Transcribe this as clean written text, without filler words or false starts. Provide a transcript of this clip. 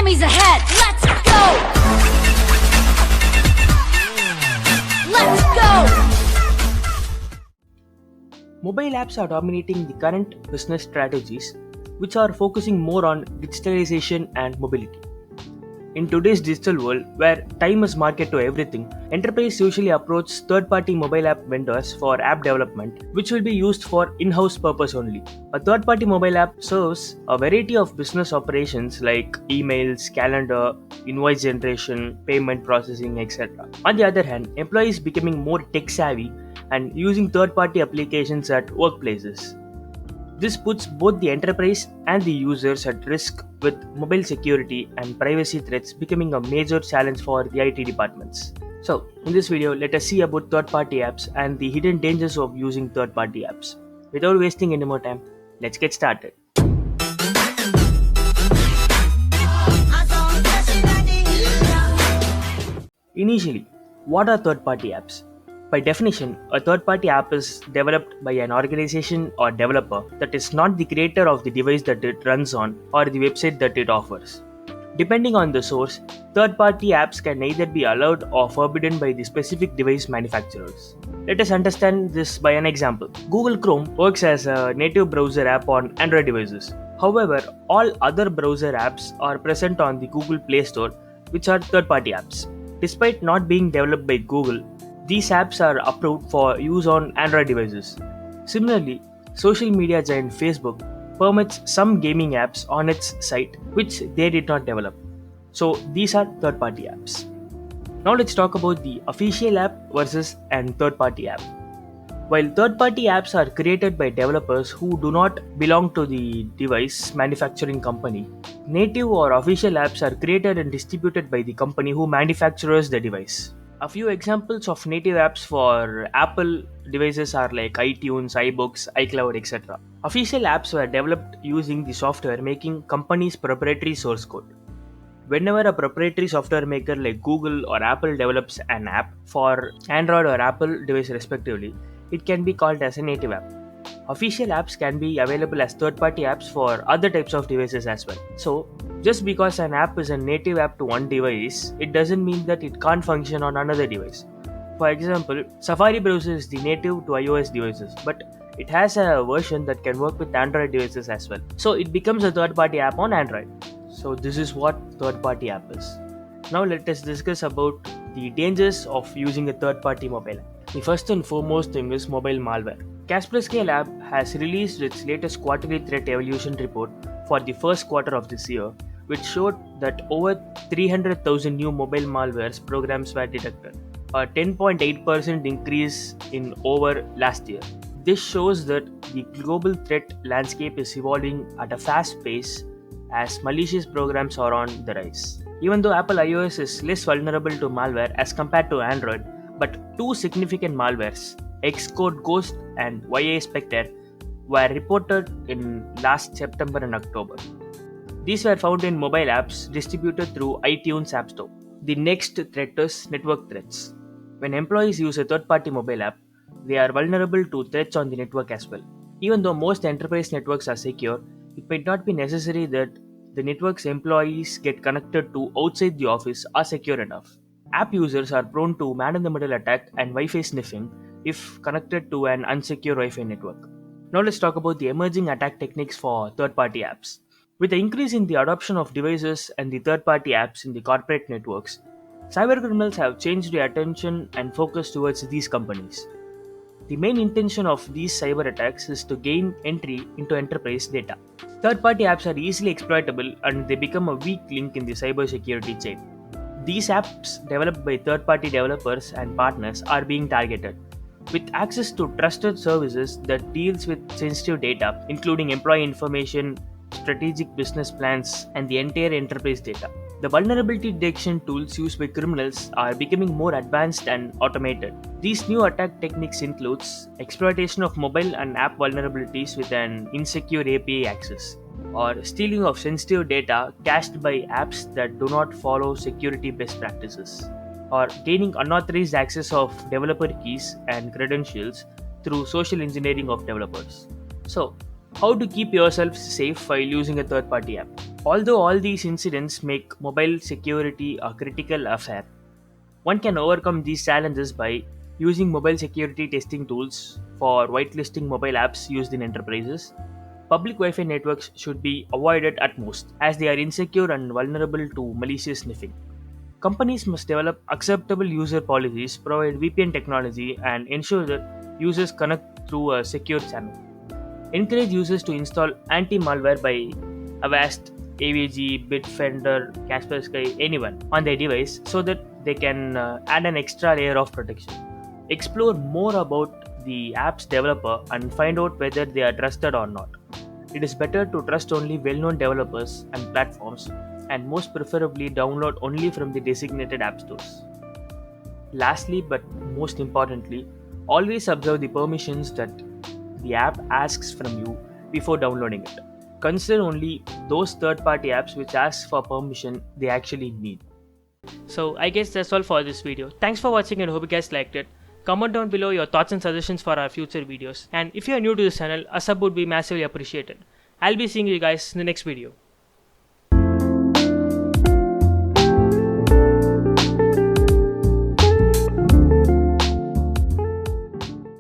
Enemies ahead! Let's go! Let's go! Mobile apps are dominating the current business strategies, which are focusing more on digitalization and mobility. In today's digital world, where time is market to everything, enterprise usually approach third-party mobile app vendors for app development, which will be used for in-house purpose only. A third-party mobile app serves a variety of business operations like emails, calendar, invoice generation, payment processing, etc. On the other hand, employees becoming more tech-savvy and using third-party applications at workplaces. This puts both the enterprise and the users at risk, with mobile security and privacy threats becoming a major challenge for the IT departments. So, in this video, let us see about third-party apps and the hidden dangers of using third-party apps. Without wasting any more time, let's get started. Initially, what are third-party apps? By definition, a third-party app is developed by an organization or developer that is not the creator of the device that it runs on or the website that it offers. Depending on the source, third-party apps can either be allowed or forbidden by the specific device manufacturers. Let us understand this by an example. Google Chrome works as a native browser app on Android devices. However, all other browser apps are present on the Google Play Store, which are third-party apps. Despite not being developed by Google, these apps are approved for use on Android devices. Similarly, social media giant Facebook permits some gaming apps on its site which they did not develop. So these are third-party apps. Now let's talk about the official app versus an third-party app. While third-party apps are created by developers who do not belong to the device manufacturing company, native or official apps are created and distributed by the company who manufactures the device. A few examples of native apps for Apple devices are like iTunes, iBooks, iCloud, etc. Official apps were developed using the software making company's proprietary source code. Whenever a proprietary software maker like Google or Apple develops an app for Android or Apple device respectively, it can be called as a native app. Official apps can be available as third-party apps for other types of devices as well. So, just because an app is a native app to one device, it doesn't mean that it can't function on another device. For example, Safari browser is the native to iOS devices, but it has a version that can work with Android devices as well. So, it becomes a third-party app on Android. So, this is what third-party app is. Now, let us discuss about the dangers of using a third-party mobile app. The first and foremost thing is mobile malware. Kaspersky Lab has released its latest quarterly threat evaluation report for the first quarter of this year, which showed that over 300,000 new mobile malware programs were detected, a 10.8% increase in over last year. This shows that the global threat landscape is evolving at a fast pace as malicious programs are on the rise. Even though Apple iOS is less vulnerable to malware as compared to Android, but two significant malwares, Xcode Ghost and YA Spectre, were reported in last September and October. These were found in mobile apps distributed through iTunes App Store. The next threat is network threats. When employees use a third-party mobile app, they are vulnerable to threats on the network as well. Even though most enterprise networks are secure, it might not be necessary that the networks employees get connected to outside the office are secure enough. App users are prone to man-in-the-middle attack and Wi-Fi sniffing if connected to an unsecure Wi-Fi network. Now let's talk about the emerging attack techniques for third-party apps. With the increase in the adoption of devices and the third-party apps in the corporate networks, cybercriminals have changed their attention and focus towards these companies. The main intention of these cyber attacks is to gain entry into enterprise data. Third-party apps are easily exploitable and they become a weak link in the cybersecurity chain. These apps developed by third-party developers and partners are being targeted. With access to trusted services that deals with sensitive data, including employee information, strategic business plans, and the entire enterprise data. The vulnerability detection tools used by criminals are becoming more advanced and automated. These new attack techniques includes exploitation of mobile and app vulnerabilities with an insecure API access, or stealing of sensitive data cached by apps that do not follow security best practices, or gaining unauthorized access of developer keys and credentials through social engineering of developers. So, how to keep yourself safe while using a third-party app? Although all these incidents make mobile security a critical affair, one can overcome these challenges by using mobile security testing tools for whitelisting mobile apps used in enterprises. Public Wi Fi networks should be avoided at most, as they are insecure and vulnerable to malicious sniffing. Companies must develop acceptable user policies, provide VPN technology, and ensure that users connect through a secure channel. Encourage users to install anti malware by Avast, AVG, Bitfender, Kaspersky, anyone on their device so that they can add an extra layer of protection. Explore more about the app's developer and find out whether they are trusted or not. It is better to trust only well known developers and platforms, and most preferably download only from the designated app stores. Lastly, but most importantly, always observe the permissions that the app asks from you before downloading it. Consider only those third party apps which ask for permission they actually need. So I guess that's all for this video. Thanks for watching and hope you guys liked it. Comment down below your thoughts and suggestions for our future videos. And if you are new to this channel, a sub would be massively appreciated. I'll be seeing you guys in the next video.